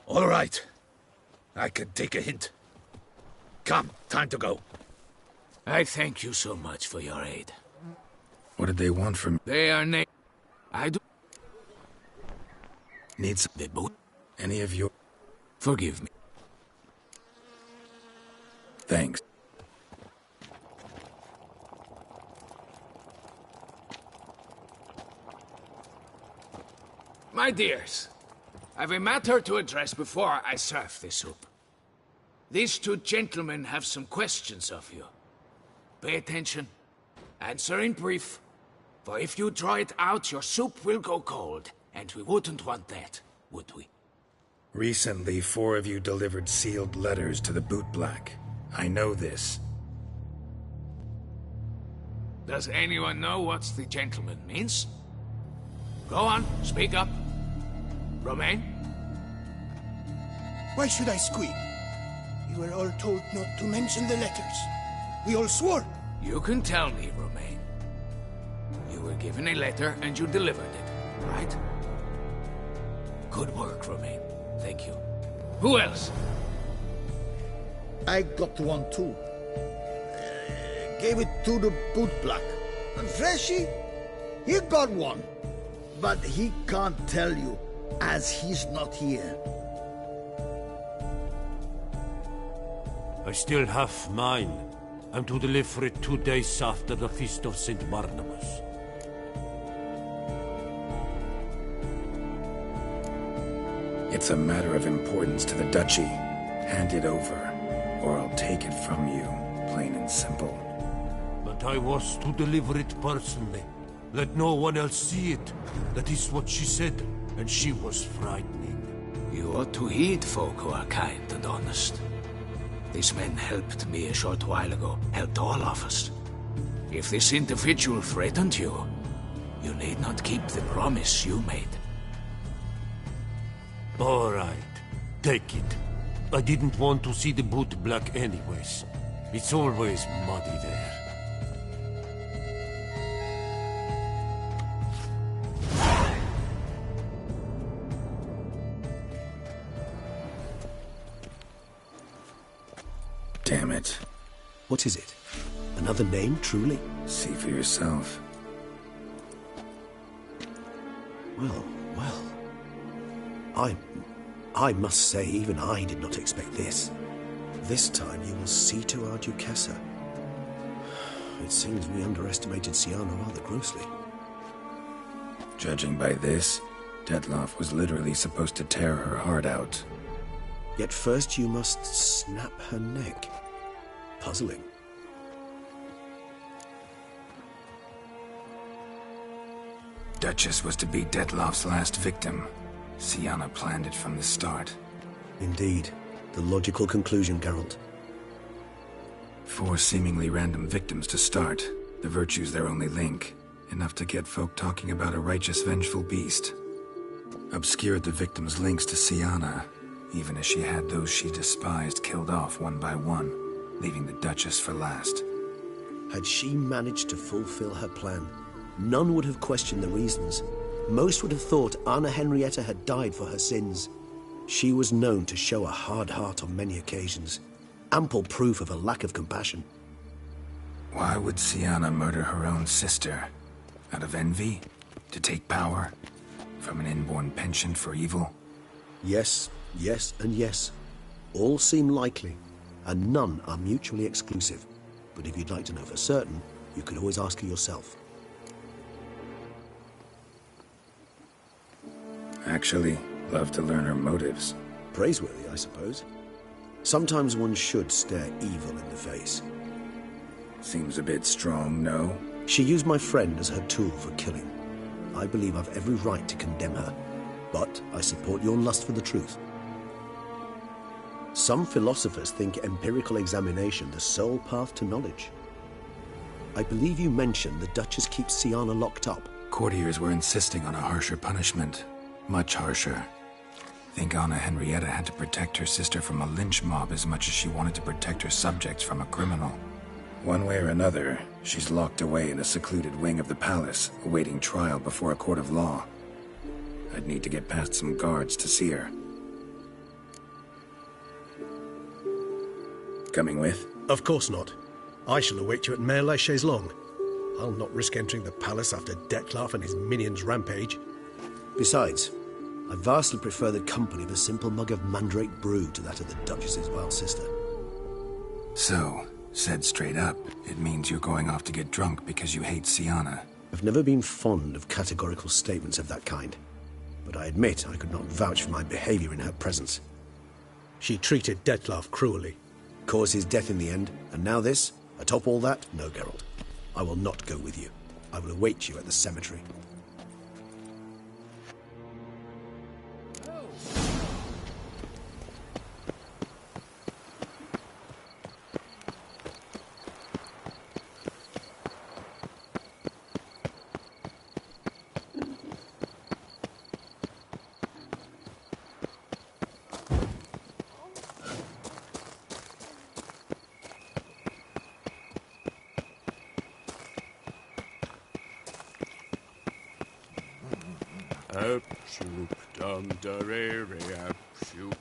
All right. I can take a hint. Come, time to go. I thank you so much for your aid. What did they want from me? They are I do... Needs The boat? any of your... Forgive me. Thanks. My dears, I've a matter to address before I serve the soup. These two gentlemen have some questions of you. Pay attention. Answer in brief. For if you draw it out, your soup will go cold. And we wouldn't want that, would we? Recently, 4 of you delivered sealed letters to the bootblack. I know this. Does anyone know what the gentleman means? Go on, speak up. Romain? Why should I squeak? We were all told not to mention the letters. We all swore. You can tell me, Romain. You were given a letter and you delivered it, right? Good work, Romain. Thank you. Who else? I got one too. Gave it to the bootblack. And Freshy, he got one. But he can't tell you, as he's not here. I still have mine. I'm to deliver it 2 days after the Feast of St. Barnabas. It's a matter of importance to the Duchy. Hand it over, or I'll take it from you, plain and simple. But I was to deliver it personally. Let no one else see it. That is what she said, and she was frightening. You ought to heed folk who are kind and honest. These men helped me a short while ago, helped all of us. If this individual threatened you, you need not keep the promise you made. All right, take it. I didn't want to see the bootblack anyways. It's always muddy there. Damn it. What is it? Another name, truly? See for yourself. Well. I must say, even I did not expect this. This time you will see to our Duchessa. It seems we underestimated Syanna rather grossly. Judging by this, Detloff was literally supposed to tear her heart out. Yet first you must snap her neck. Puzzling. Duchess was to be Detloff's last victim. Syanna planned it from the start. Indeed. The logical conclusion, Geralt. 4 seemingly random victims to start. The virtue's their only link. Enough to get folk talking about a righteous, vengeful beast. Obscured the victims' links to Syanna, even as she had those she despised killed off one by one, leaving the Duchess for last. Had she managed to fulfill her plan, none would have questioned the reasons. Most would have thought Anna Henrietta had died for her sins. She was known to show a hard heart on many occasions. Ample proof of a lack of compassion. Why would Syanna murder her own sister? Out of envy? To take power? From an inborn penchant for evil? Yes, and yes. All seem likely, and none are mutually exclusive. But if you'd like to know for certain, you could always ask her yourself. Actually, love to learn her motives. Praiseworthy, I suppose. Sometimes one should stare evil in the face. Seems a bit strong, no? She used my friend as her tool for killing. I believe I've every right to condemn her, but I support your lust for the truth. Some philosophers think empirical examination the sole path to knowledge. I believe you mentioned the Duchess keeps Syanna locked up. Courtiers were insisting on a harsher punishment. Much harsher. Think Anna Henrietta had to protect her sister from a lynch mob as much as she wanted to protect her subjects from a criminal. One way or another, she's locked away in a secluded wing of the palace, awaiting trial before a court of law. I'd need to get past some guards to see her. Coming with? Of course not. I shall await you at Mare la Chaise-Longue. I'll not risk entering the palace after Dettlaff and his minions rampage. Besides, I vastly prefer the company of a simple mug of mandrake brew to that of the Duchess's vile sister. So, said straight up, it means you're going off to get drunk because you hate Sienna. I've never been fond of categorical statements of that kind, but I admit I could not vouch for my behavior in her presence. She treated Dettlaff cruelly, caused his death in the end, and now this? Atop all that, no, Geralt. I will not go with you. I will await you at the cemetery. Abshoop, dum darere, abshoop.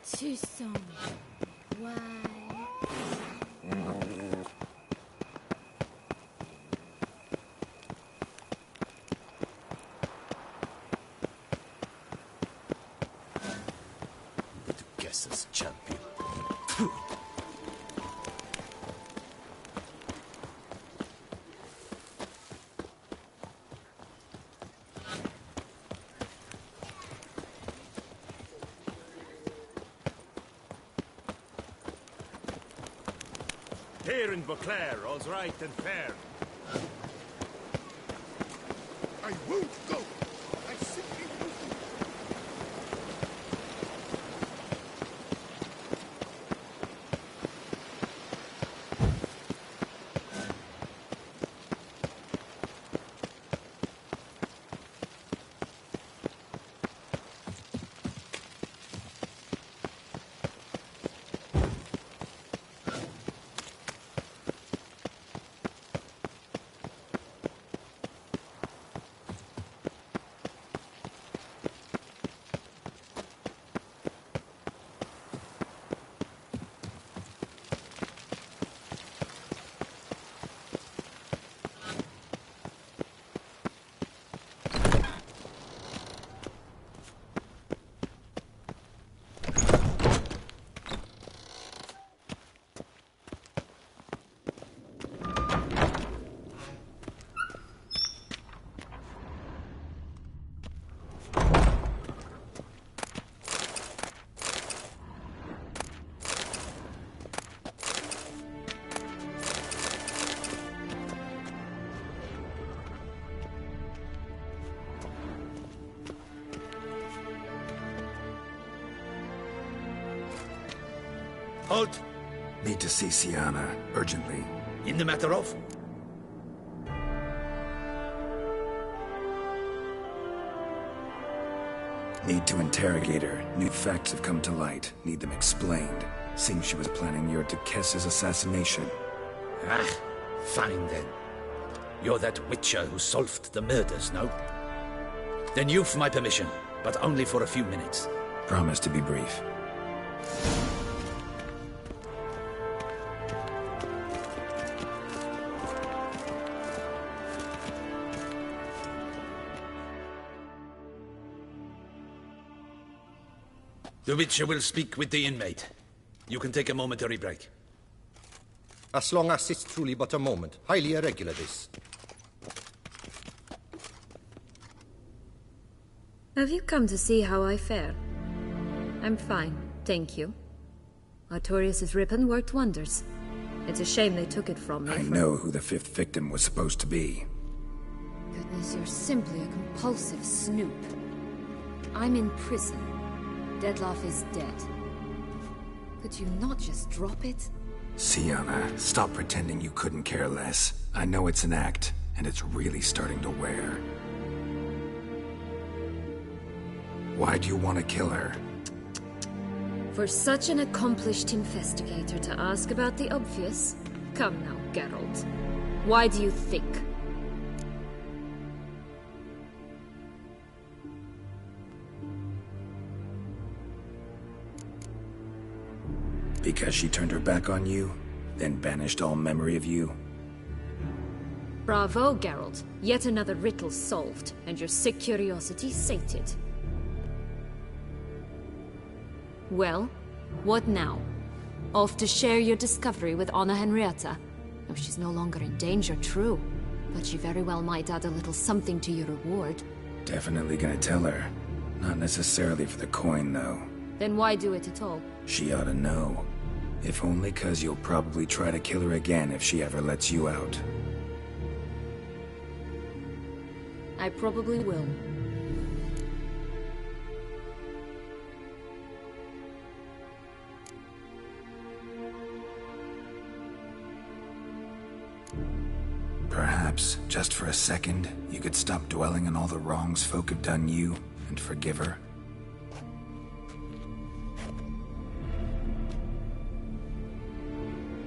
Tu sens. Why? Guesses champion. Here in Beauclair, all's right and fair. I won't go. I simply won't. Halt! Need to see Sienna, urgently. In the matter of? Need to interrogate her. New facts have come to light. Need them explained. Seems she was planning your Duquesse's assassination. Ah, fine then. You're that witcher who solved the murders, no? Then you've my permission, but only for a few minutes. Promise to be brief. The witcher will speak with the inmate. You can take a momentary break. As long as it's truly but a moment. Highly irregular, this. Have you come to see how I fare? I'm fine, thank you. Artorius' ribbon worked wonders. It's a shame they took it from me. I know who the fifth victim was supposed to be. Goodness, you're simply a compulsive snoop. I'm in prison. Dettlaff is dead. Could you not just drop it? Sienna, stop pretending you couldn't care less. I know it's an act, and it's really starting to wear. Why do you want to kill her? For such an accomplished investigator to ask about the obvious? Come now, Geralt. Why do you think? Because she turned her back on you, then banished all memory of you? Bravo, Geralt. Yet another riddle solved, and your sick curiosity sated. Well, what now? Off to share your discovery with Anna Henrietta? Oh, she's no longer in danger, true. But she very well might add a little something to your reward. Definitely gonna tell her. Not necessarily for the coin, though. Then why do it at all? She ought to know. If only 'cause you'll probably try to kill her again if she ever lets you out. I probably will. Perhaps, just for a second, you could stop dwelling on all the wrongs folk have done you, and forgive her.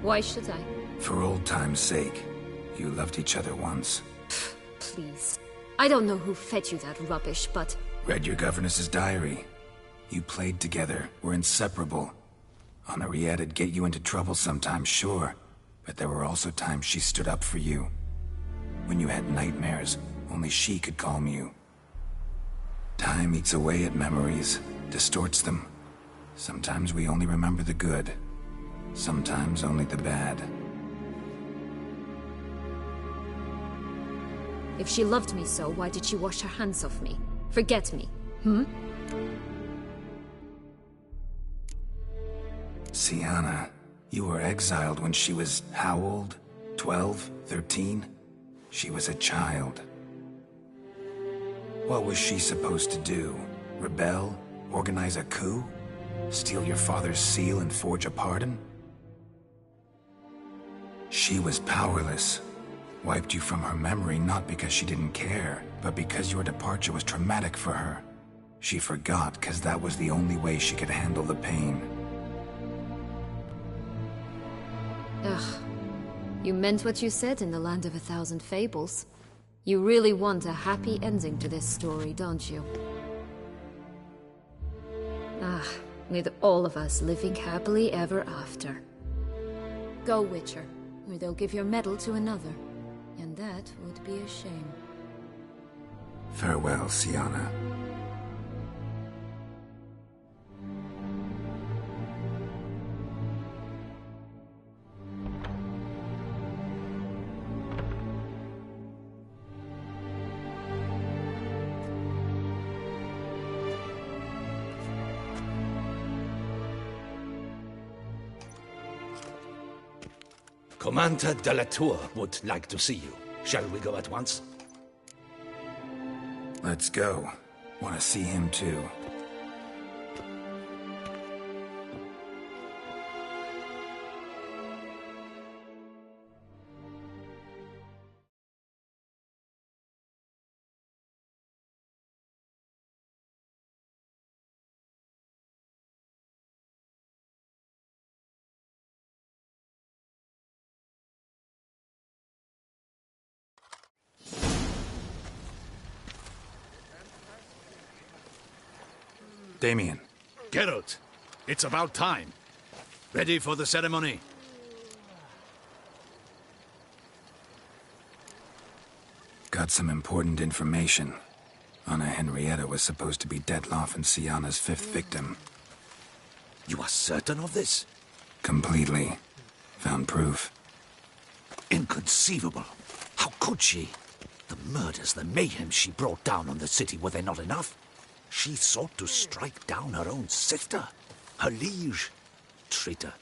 Why should I? For old time's sake. You loved each other once. Please. I don't know who fed you that rubbish, but... Read your governess's diary. You played together, were inseparable. Henriette'd get you into trouble sometimes, sure. But there were also times she stood up for you. When you had nightmares, only she could calm you. Time eats away at memories, distorts them. Sometimes we only remember the good. Sometimes only the bad. If she loved me so, why did she wash her hands off me? Forget me, Sienna, you were exiled when she was how old? 12? 13? She was a child. What was she supposed to do? Rebel? Organize a coup? Steal your father's seal and forge a pardon? She was powerless. Wiped you from her memory not because she didn't care, but because your departure was traumatic for her. She forgot because that was the only way she could handle the pain. Ugh. You meant what you said in the Land of a Thousand Fables. You really want a happy ending to this story, don't you? Ah, with all of us living happily ever after. Go, Witcher, or they'll give your medal to another. And that would be a shame. Farewell, Sienna. Commander de la Tour would like to see you. Shall we go at once? Let's go. Want to see him too. Damien. Geralt, it's about time. Ready for the ceremony? Got some important information. Anna Henrietta was supposed to be Detloff and Sienna's 5th victim. You are certain of this? Completely. Found proof. Inconceivable. How could she? The murders, the mayhem she brought down on the city, were they not enough? She sought to strike down her own sister, her liege. Traitor.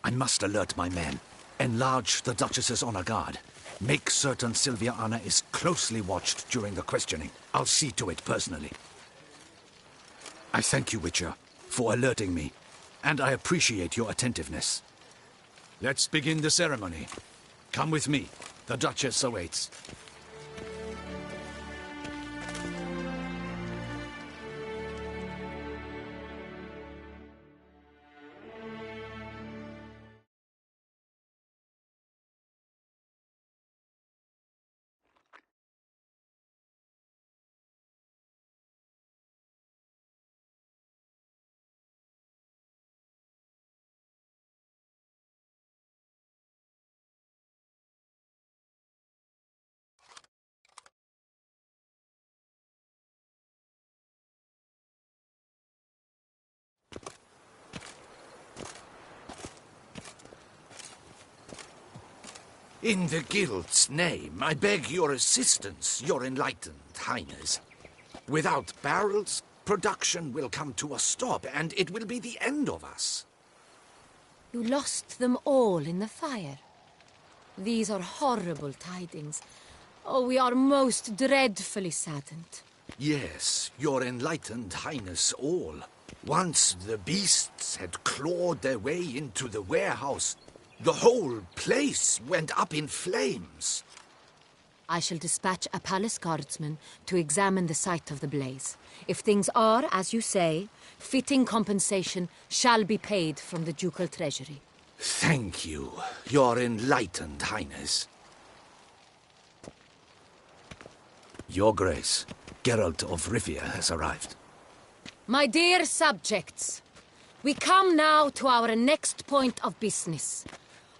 I must alert my men. Enlarge the Duchess's honor guard. Make certain Sylvia Anna is closely watched during the questioning. I'll see to it personally. I thank you, Witcher, for alerting me, and I appreciate your attentiveness. Let's begin the ceremony. Come with me. The Duchess awaits. In the Guild's name, I beg your assistance, your enlightened highness. Without barrels, production will come to a stop, and it will be the end of us. You lost them all in the fire. These are horrible tidings. Oh, we are most dreadfully saddened. Yes, your enlightened highness all. Once the beasts had clawed their way into the warehouse, the whole place went up in flames. I shall dispatch a palace guardsman to examine the site of the blaze. If things are, as you say, fitting compensation shall be paid from the ducal treasury. Thank you, your enlightened highness. Your Grace, Geralt of Rivia has arrived. My dear subjects, we come now to our next point of business.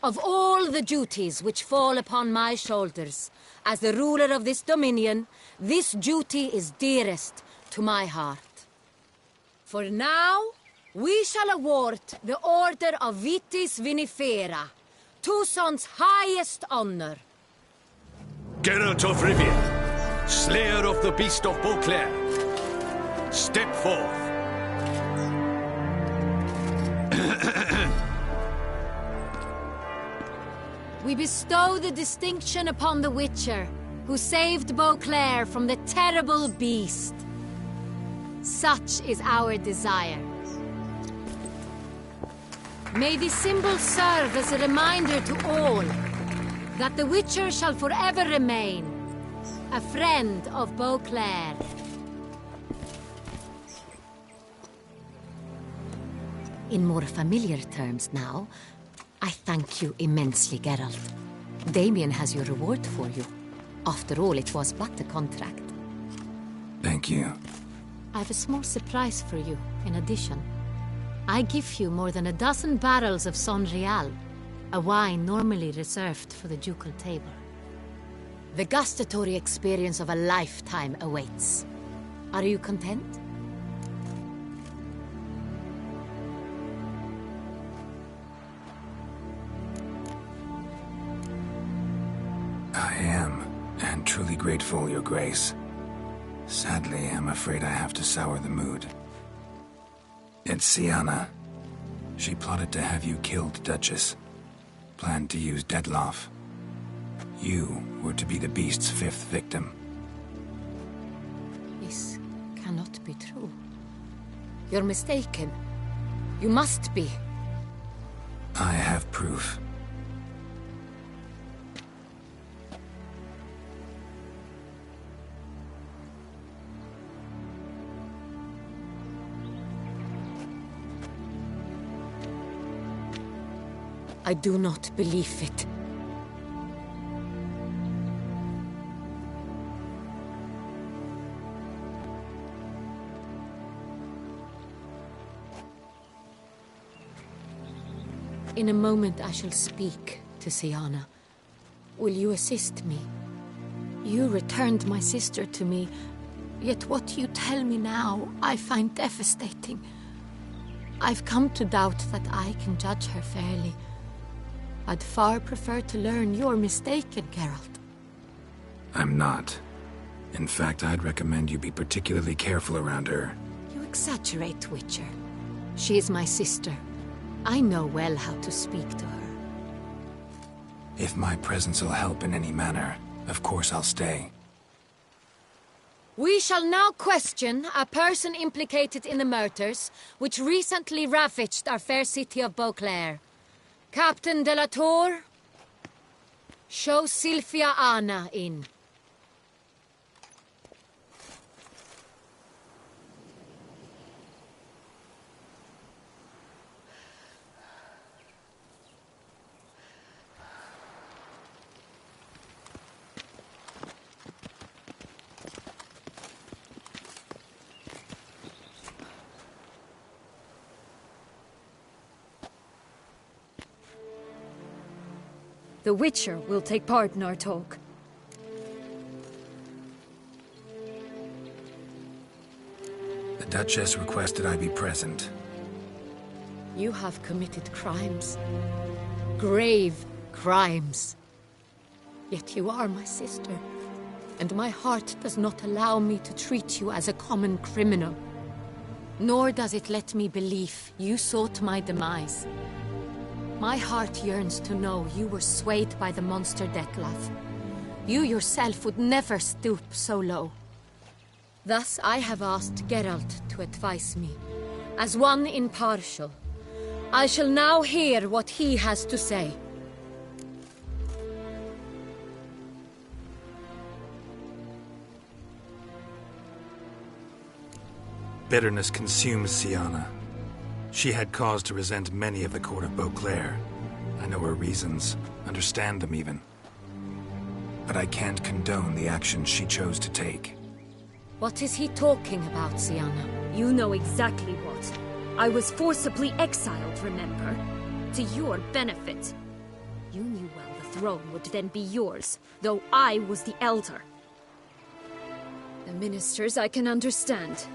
Of all the duties which fall upon my shoulders, as the ruler of this dominion, this duty is dearest to my heart. For now, we shall award the Order of Vitis Vinifera, Tucson's highest honor. Geralt of Rivia, slayer of the beast of Beauclair, step forth. We bestow the distinction upon the Witcher, who saved Beauclair from the terrible beast. Such is our desire. May this symbol serve as a reminder to all that the Witcher shall forever remain a friend of Beauclair. In more familiar terms now, I thank you immensely, Geralt. Damien has your reward for you. After all, it was but a contract. Thank you. I have a small surprise for you, in addition. I give you more than a dozen barrels of Son Real, a wine normally reserved for the ducal table. The gustatory experience of a lifetime awaits. Are you content? I am, and truly grateful, Your Grace. Sadly, I'm afraid I have to sour the mood. It's Syanna. She plotted to have you killed, Duchess. Planned to use Detloff. You were to be the beast's fifth victim. This cannot be true. You're mistaken. You must be. I have proof. I do not believe it. In a moment I shall speak to Syanna. Will you assist me? You returned my sister to me, yet what you tell me now I find devastating. I've come to doubt that I can judge her fairly. I'd far prefer to learn you're mistaken, Geralt. I'm not. In fact, I'd recommend you be particularly careful around her. You exaggerate, Witcher. She is my sister. I know well how to speak to her. If my presence will help in any manner, of course I'll stay. We shall now question a person implicated in the murders which recently ravaged our fair city of Beauclair. Captain de la Tour, show Sylvia Anna in. The Witcher will take part in our talk. The Duchess requested I be present. You have committed crimes. Grave crimes. Yet you are my sister, and my heart does not allow me to treat you as a common criminal. Nor does it let me believe you sought my demise. My heart yearns to know you were swayed by the monster Dettlaff. You yourself would never stoop so low. Thus I have asked Geralt to advise me, as one impartial. I shall now hear what he has to say. Bitterness consumes Siana. She had cause to resent many of the court of Beauclair. I know her reasons, understand them even. But I can't condone the actions she chose to take. What is he talking about, Siana? You know exactly what. I was forcibly exiled, remember? To your benefit. You knew well the throne would then be yours, though I was the elder. The ministers I can understand.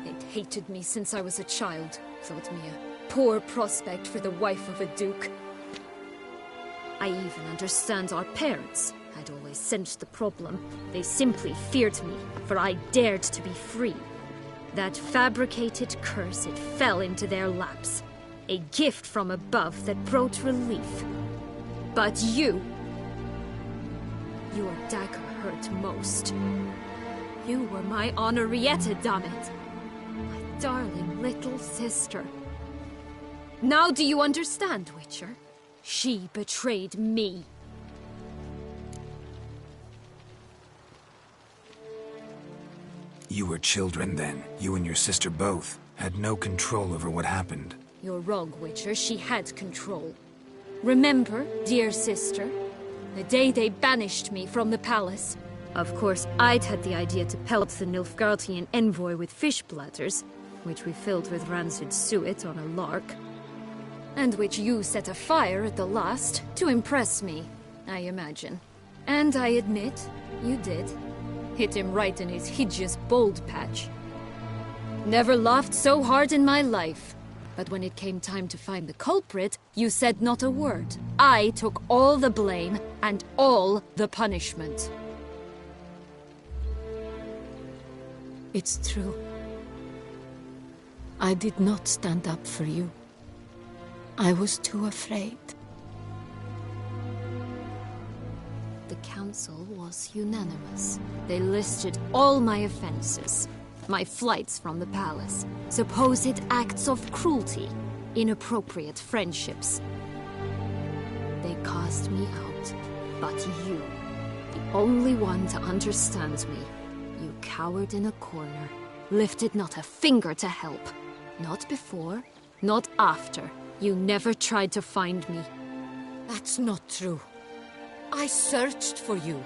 They'd hated me since I was a child, thought me a poor prospect for the wife of a duke. I even understand our parents. I'd always sensed the problem. They simply feared me, for I dared to be free. That fabricated curse, it fell into their laps. A gift from above that brought relief. But you... Your dagger hurt most. You were my Henrietta, damn it. My darling little sister. Now do you understand, Witcher? She betrayed me. You were children then. You and your sister both had no control over what happened. You're wrong, Witcher. She had control. Remember, dear sister, the day they banished me from the palace? Of course, I'd had the idea to pelt the Nilfgaardian envoy with fish bladders, which we filled with rancid suet on a lark. And which you set afire at the last, to impress me, I imagine. And I admit, you did. Hit him right in his hideous bald patch. Never laughed so hard in my life. But when it came time to find the culprit, you said not a word. I took all the blame and all the punishment. It's true. I did not stand up for you. I was too afraid. The council was unanimous. They listed all my offenses. My flights from the palace, supposed acts of cruelty, inappropriate friendships. They cast me out, but you, the only one to understand me, you cowered in a corner, lifted not a finger to help. Not before, not after. You never tried to find me. That's not true. I searched for you.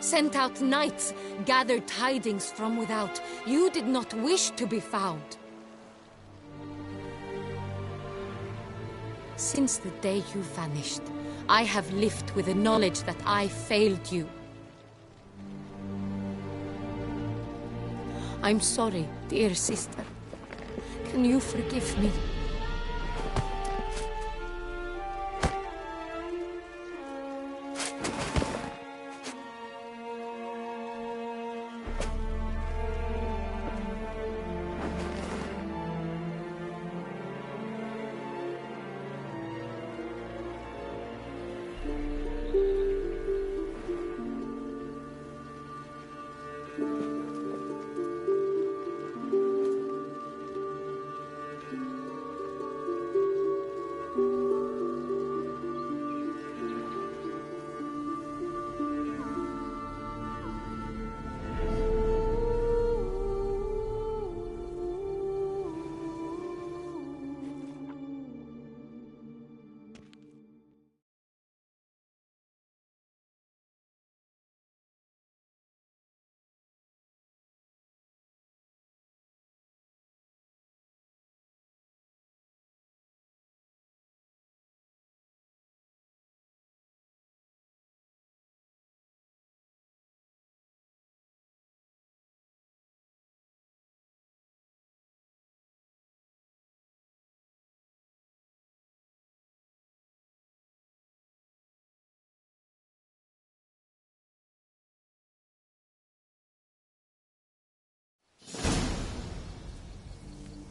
Sent out knights, gathered tidings from without. You did not wish to be found. Since the day you vanished, I have lived with the knowledge that I failed you. I'm sorry, dear sister. Can you forgive me?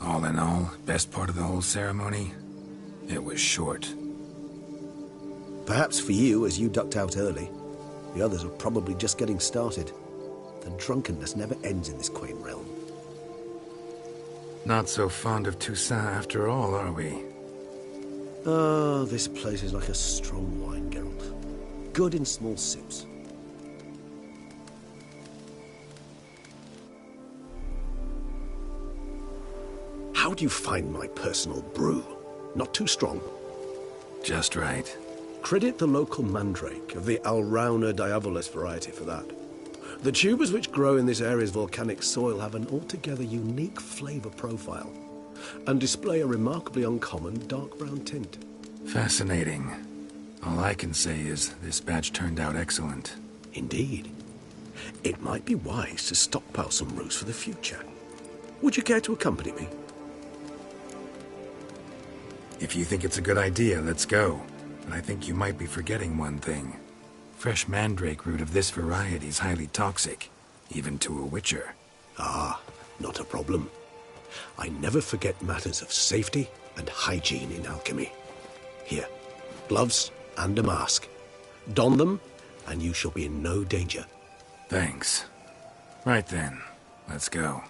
All in all, best part of the whole ceremony? It was short. Perhaps for you, as you ducked out early. The others are probably just getting started. The drunkenness never ends in this quaint realm. Not so fond of Toussaint after all, are we? Oh, this place is like a strong wine, Geralt. Good in small sips. How do you find my personal brew? Not too strong? Just right. Credit the local mandrake of the Alrauna diavolis variety for that. The tubers which grow in this area's volcanic soil have an altogether unique flavor profile and display a remarkably uncommon dark brown tint. Fascinating. All I can say is this batch turned out excellent. Indeed. It might be wise to stockpile some roots for the future. Would you care to accompany me? If you think it's a good idea, let's go. But I think you might be forgetting one thing. Fresh mandrake root of this variety is highly toxic, even to a witcher. Ah, not a problem. I never forget matters of safety and hygiene in alchemy. Here, gloves and a mask. Don them, and you shall be in no danger. Thanks. Right then, let's go.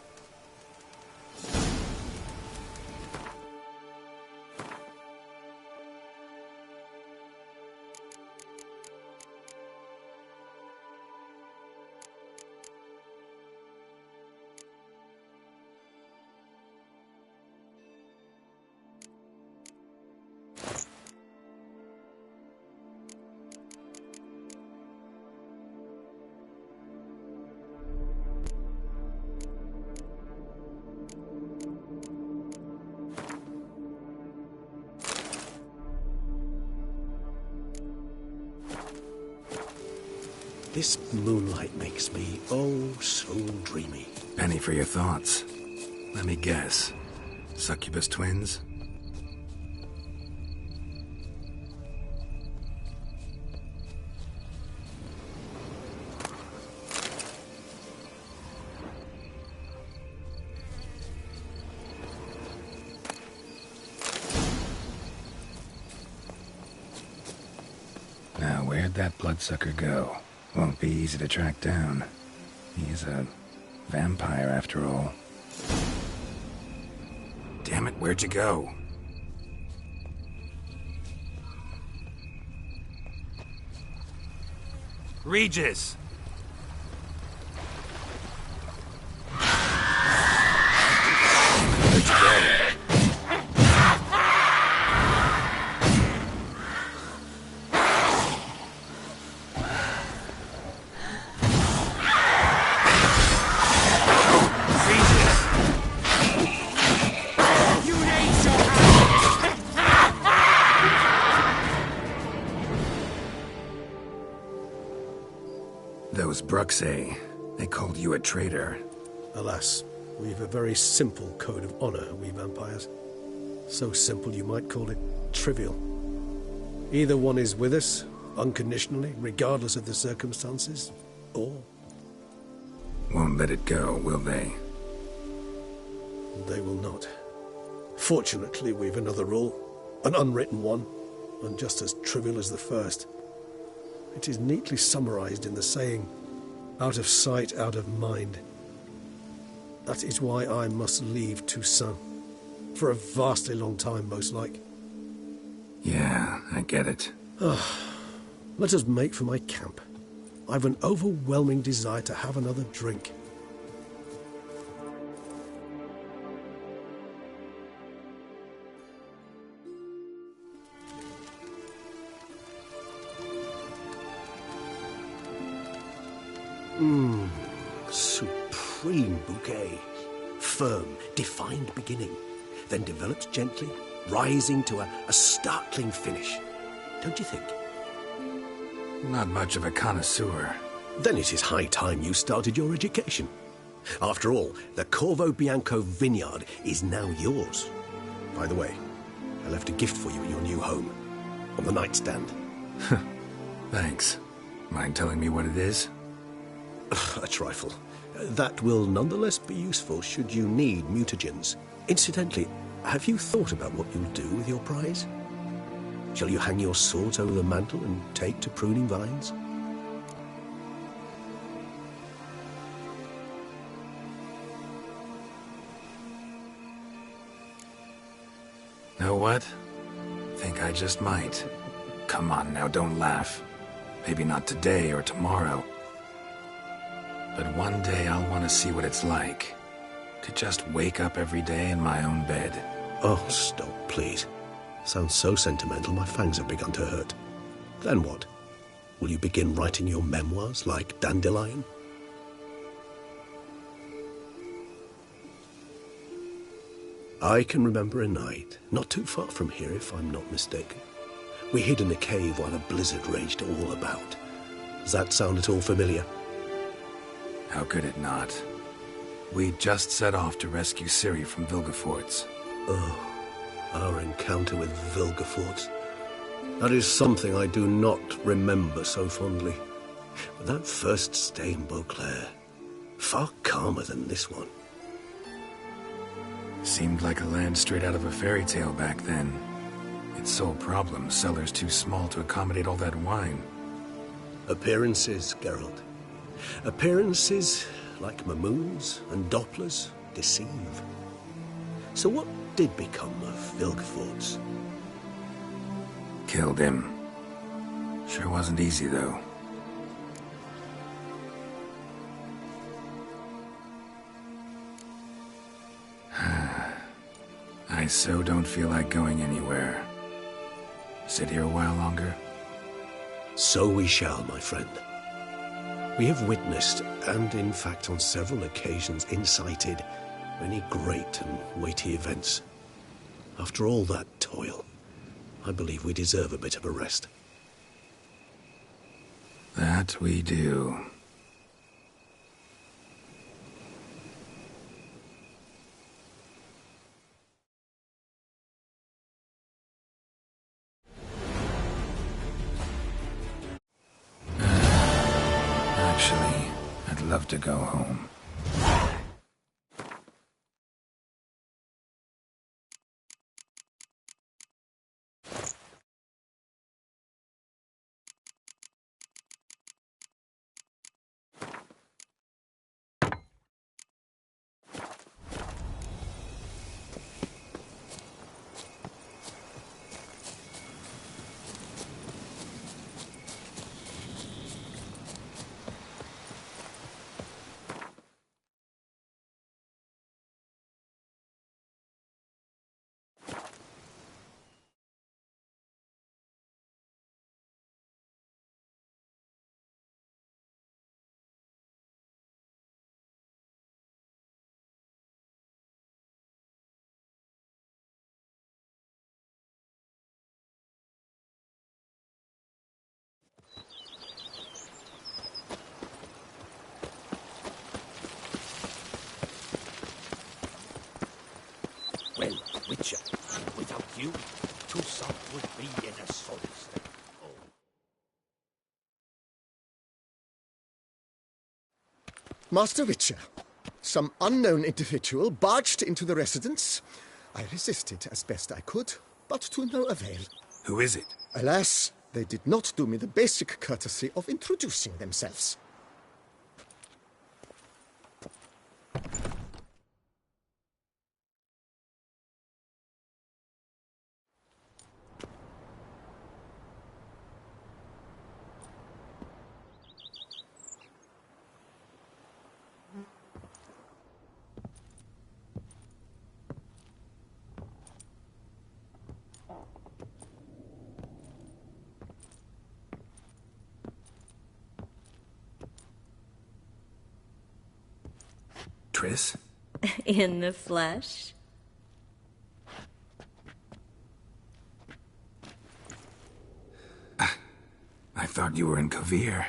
This moonlight makes me, oh, so dreamy. Penny for your thoughts. Let me guess. Succubus twins? Now, where'd that bloodsucker go? Won't be easy to track down. He's a vampire, after all. Damn it, where'd you go? Regis! Where'd you go? Those Bruxae, they called you a traitor. Alas, we've a very simple code of honor, we vampires. So simple you might call it trivial. Either one is with us, unconditionally, regardless of the circumstances, or... Won't let it go, will they? They will not. Fortunately, we've another rule, an unwritten one, and just as trivial as the first. It is neatly summarized in the saying, out of sight, out of mind. That is why I must leave Toussaint. For a vastly long time, most like. Yeah, I get it. Let us make for my camp. I've an overwhelming desire to have another drink. Supreme bouquet. Firm, defined beginning, then develops gently, rising to a startling finish. Don't you think? Not much of a connoisseur. Then it is high time you started your education. After all, the Corvo Bianco vineyard is now yours. By the way, I left a gift for you in your new home. On the nightstand. Thanks. Mind telling me what it is? A trifle. That will nonetheless be useful should you need mutagens. Incidentally, have you thought about what you'll do with your prize? Shall you hang your swords over the mantle and take to pruning vines? Know what? Think I just might. Come on now, don't laugh. Maybe not today or tomorrow. But one day I'll want to see what it's like. To just wake up every day in my own bed. Oh, stop, please. Sounds so sentimental, my fangs have begun to hurt. Then what? Will you begin writing your memoirs like Dandelion? I can remember a night, not too far from here if I'm not mistaken. We hid in a cave while a blizzard raged all about. Does that sound at all familiar? How could it not? We just set off to rescue Ciri from Vilgefortz. Oh, our encounter with Vilgefortz. That is something I do not remember so fondly. But that first stay in Beauclair, far calmer than this one. Seemed like a land straight out of a fairy tale back then. Its sole problem, cellars too small to accommodate all that wine. Appearances, Geralt. Appearances, like Mamoons and Dopplers, deceive. So what did become of Vilgefortz? Killed him. Sure wasn't easy, though. I so don't feel like going anywhere. Sit here a while longer? So we shall, my friend. We have witnessed, and in fact on several occasions incited, many great and weighty events. After all that toil, I believe we deserve a bit of a rest. That we do. Actually, I'd love to go home. Well, Witcher, without you, Toussaint would be in a sorry state. Oh. Master Witcher, some unknown individual barged into the residence. I resisted as best I could, but to no avail. Who is it? Alas, they did not do me the basic courtesy of introducing themselves. Triss? In the flesh? I thought you were in Kavir.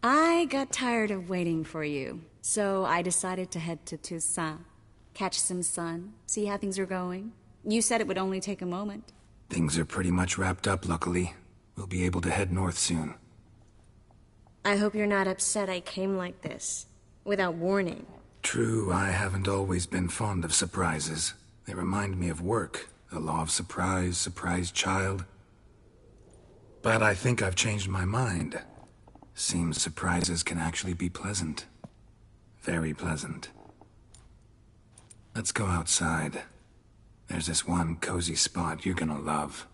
I got tired of waiting for you, so I decided to head to Toussaint. Catch some sun, see how things are going. You said it would only take a moment. Things are pretty much wrapped up, luckily. We'll be able to head north soon. I hope you're not upset I came like this, without warning. True, I haven't always been fond of surprises. They remind me of work. The law of surprise, surprise child. But I think I've changed my mind. Seems surprises can actually be pleasant. Very pleasant. Let's go outside. There's this one cozy spot you're gonna love.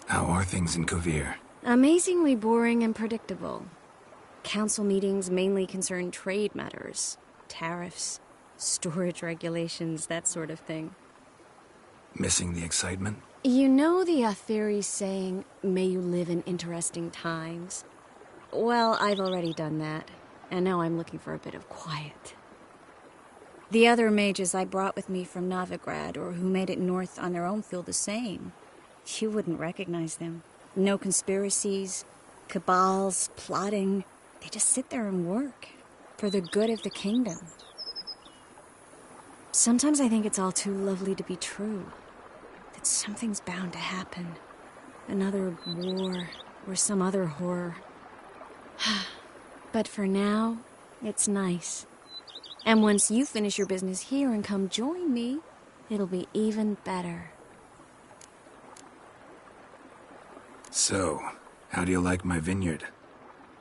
How are things in Kovir? Amazingly boring and predictable. Council meetings mainly concern trade matters, tariffs, storage regulations, that sort of thing. Missing the excitement? You know the Aetheri saying, "May you live in interesting times"? Well, I've already done that, and now I'm looking for a bit of quiet. The other mages I brought with me from Novigrad, or who made it north on their own, feel the same. You wouldn't recognize them. No conspiracies, cabals, plotting. They just sit there and work, for the good of the kingdom. Sometimes I think it's all too lovely to be true. That something's bound to happen. Another war, or some other horror. But for now, it's nice. And once you finish your business here and come join me, it'll be even better. So, how do you like my vineyard?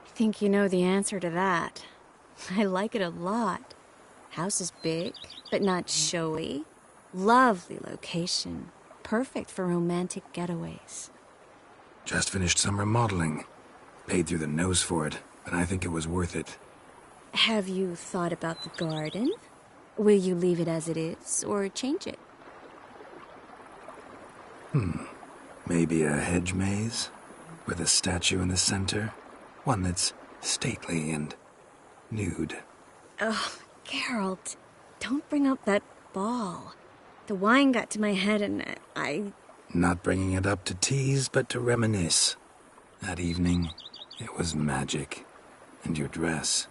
I think you know the answer to that. I like it a lot. House is big, but not showy. Lovely location. Perfect for romantic getaways. Just finished some remodeling. Paid through the nose for it, but I think it was worth it. Have you thought about the garden? Will you leave it as it is, or change it? Maybe a hedge maze? With a statue in the center? One that's stately and nude. Oh, Geralt, don't bring up that ball. The wine got to my head and I... Not bringing it up to tease, but to reminisce. That evening, it was magic. And your dress.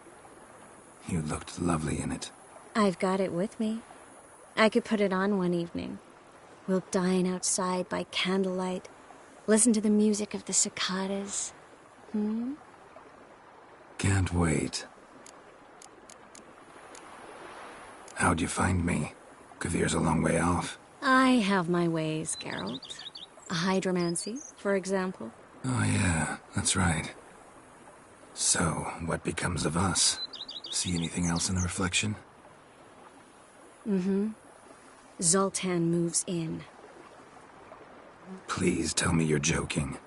You looked lovely in it. I've got it with me. I could put it on one evening. We'll dine outside by candlelight, listen to the music of the cicadas. Can't wait. How'd you find me? Kavir's a long way off. I have my ways, Geralt. A hydromancy, for example. Oh yeah, that's right. So, what becomes of us? See anything else in the reflection? Zoltan moves in. Please tell me you're joking.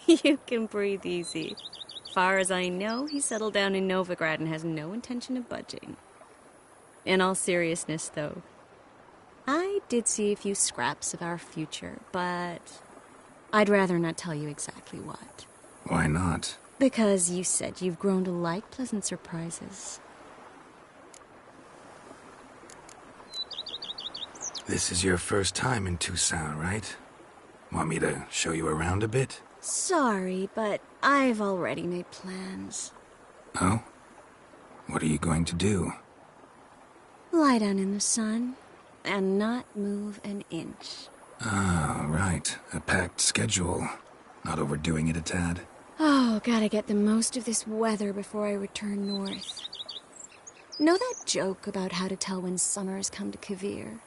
You can breathe easy. Far as I know, he settled down in Novigrad and has no intention of budging. In all seriousness, though, I did see a few scraps of our future, but I'd rather not tell you exactly what. Why not? Because you said you've grown to like pleasant surprises. This is your first time in Toussaint, right? Want me to show you around a bit? Sorry, but I've already made plans. Oh? What are you going to do? Lie down in the sun and not move an inch. Ah, right. A packed schedule. Not overdoing it a tad. Oh, gotta get the most of this weather before I return north. Know that joke about how to tell when summer has come to Kovir?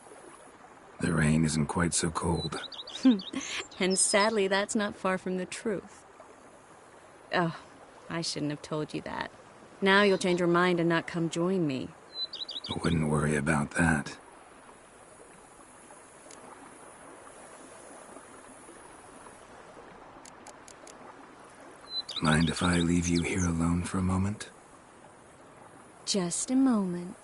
The rain isn't quite so cold. And sadly, that's not far from the truth. Oh, I shouldn't have told you that. Now you'll change your mind and not come join me. I wouldn't worry about that. Mind if I leave you here alone for a moment? Just a moment.